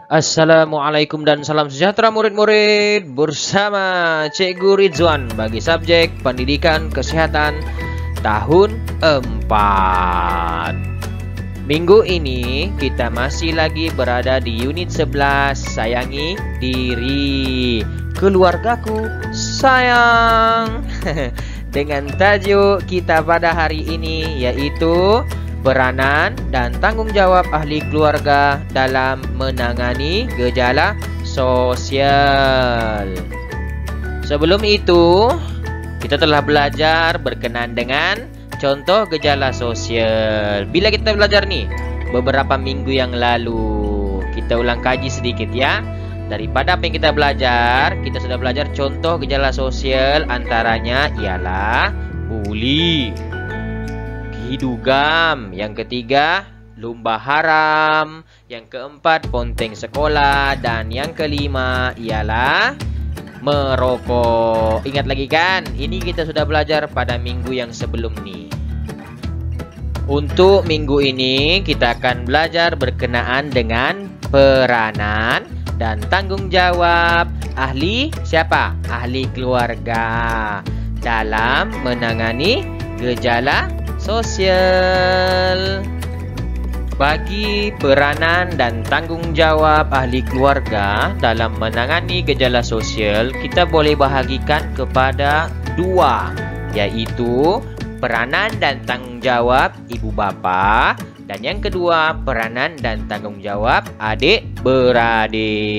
Assalamualaikum dan salam sejahtera murid-murid. Bersama Cikgu Ridzuan bagi subjek Pendidikan Kesehatan tahun 4. Minggu ini kita masih lagi berada di unit 11, Sayangi Diri Keluargaku Sayang. Dengan tajuk kita pada hari ini yaitu peranan dan tanggung jawab ahli keluarga dalam menangani gejala sosial. Sebelum itu, kita telah belajar berkenaan dengan contoh gejala sosial. Bila kita belajar nih, beberapa minggu yang lalu, kita ulang kaji sedikit ya. Daripada apa yang kita belajar, kita sudah belajar contoh gejala sosial, antaranya ialah bully, hidugam, yang ketiga lumba haram, yang keempat ponteng sekolah, dan yang kelima ialah merokok. Ingat lagi kan? Ini kita sudah belajar pada minggu yang sebelum nih. Untuk minggu ini kita akan belajar berkenaan dengan peranan dan tanggung jawab ahli siapa? Ahli keluarga dalam menangani gejala sosial. Bagi peranan dan tanggung jawab ahli keluarga dalam menangani gejala sosial, kita boleh bahagikan kepada dua, yaitu peranan dan tanggung jawab ibu bapa, dan yang kedua peranan dan tanggung jawab adik beradik.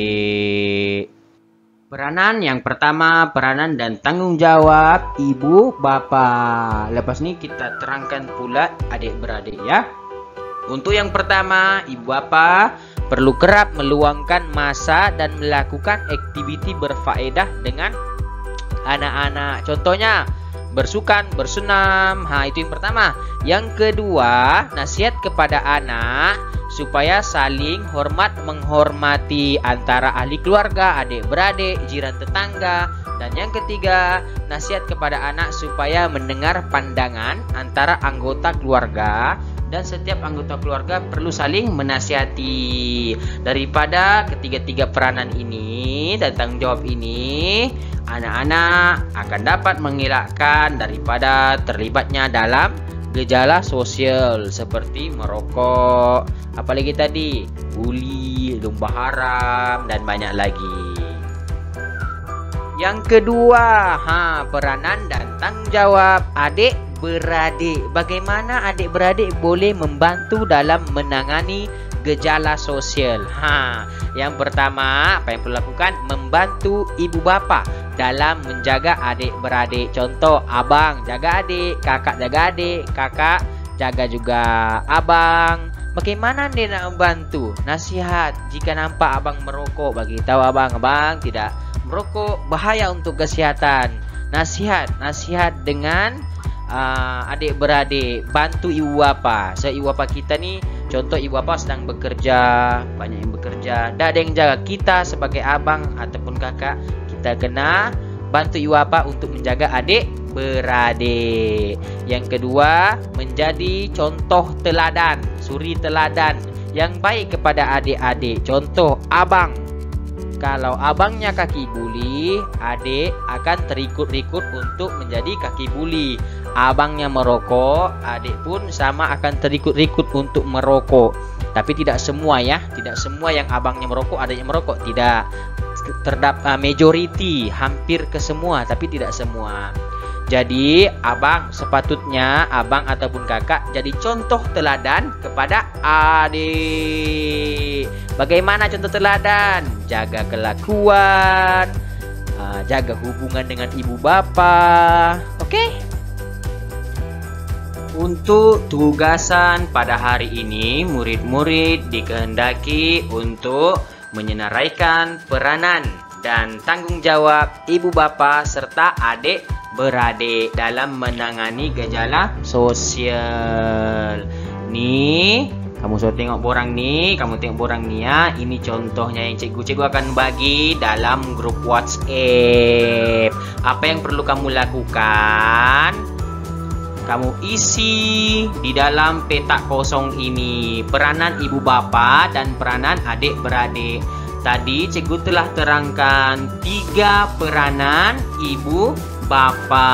Peranan yang pertama, peranan dan tanggung jawab ibu bapa. Lepas ini kita terangkan pula adik-beradik ya. Untuk yang pertama, ibu bapa perlu kerap meluangkan masa dan melakukan aktiviti berfaedah dengan anak-anak. Contohnya bersukan, bersenam. Itu yang pertama. Yang kedua, nasihat kepada anak supaya saling hormat menghormati antara ahli keluarga, adik-beradik, jiran tetangga. Dan yang ketiga, nasihat kepada anak supaya mendengar pandangan antara anggota keluarga, dan setiap anggota keluarga perlu saling menasihati. Daripada ketiga-tiga peranan ini dan tanggung jawab ini, anak-anak akan dapat mengelakkan daripada terlibatnya dalam gejala sosial seperti merokok, apalagi tadi bully, lumba haram, dan banyak lagi. Yang kedua, peranan dan tanggung jawab adik beradik. Bagaimana adik beradik boleh membantu dalam menangani gejala sosial? Yang pertama, apa yang perlu lakukan? Membantu ibu bapa dalam menjaga adik-beradik. Contoh, abang jaga adik, kakak jaga adik, kakak jaga juga abang. Bagaimana dia nak membantu? Nasihat. Jika nampak abang merokok, bagi tahu abang tidak merokok, bahaya untuk kesihatan. Nasihat dengan adik-beradik. Bantu ibu bapa. Ibu bapa kita nih, contoh ibu bapa sedang bekerja, banyak yang bekerja, tak ada yang jaga. Kita sebagai abang ataupun kakak, kita kena bantu ibu bapa untuk menjaga adik beradik. Yang kedua, menjadi contoh teladan, suri teladan yang baik kepada adik-adik. Contoh, abang, kalau abangnya kaki buli, adik akan terikut-ikut untuk menjadi kaki buli. Abangnya merokok, adik pun sama akan terikut-ikut untuk merokok. Tapi tidak semua ya, tidak semua yang abangnya merokok, adiknya merokok, tidak. Terdapat majority, hampir ke semua, tapi tidak semua. Jadi abang sepatutnya, abang ataupun kakak jadi contoh teladan kepada adik. Bagaimana contoh teladan? Jaga kelakuan, jaga hubungan dengan ibu bapa. Oke? Untuk tugasan pada hari ini, murid-murid dikehendaki untuk menyenaraikan peranan dan tanggung jawab ibu bapa serta adik beradik dalam menangani gejala sosial. Nih, kamu sudah tengok borang nih, kamu tengok borang nih ya. Ini contohnya yang cikgu akan bagi dalam grup WhatsApp. Apa yang perlu kamu lakukan? kamu isi di dalam petak kosong ini. Peranan ibu bapa dan peranan adik-beradik. Tadi cikgu telah terangkan 3 peranan ibu bapa.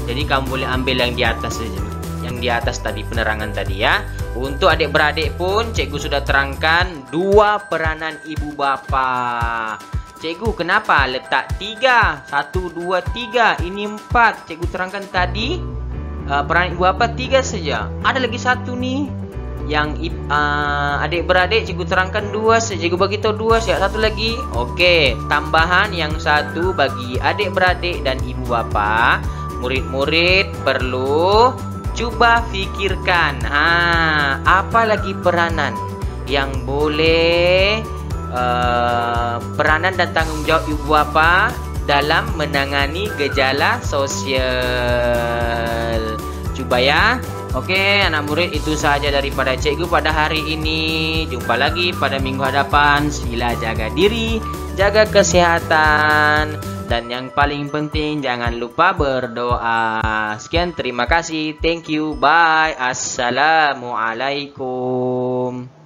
Jadi kamu boleh ambil yang di atas saja. Yang di atas tadi penerangan tadi ya. Untuk adik-beradik pun cikgu sudah terangkan 2 peranan ibu bapa. Cikgu kenapa letak 3? 1, 2, 3. Ini 4. Cikgu terangkan tadi peranan ibu bapa 3 saja. Ada lagi 1 nih. Yang adik-beradik cikgu terangkan 2 saja. Cikgu bagi tahu 2 saja. 1 lagi. Oke, tambahan yang 1 bagi adik-beradik dan ibu bapa. Murid-murid perlu coba fikirkan. Apa lagi peranan yang boleh peranan dan tanggung jawab ibu bapa dalam menangani gejala sosial. Coba ya. Oke, anak murid, itu saja daripada cikgu pada hari ini. Jumpa lagi pada minggu hadapan. Sila jaga diri, jaga kesehatan, dan yang paling penting jangan lupa berdoa. Sekian, terima kasih. Thank you. Bye. Assalamualaikum.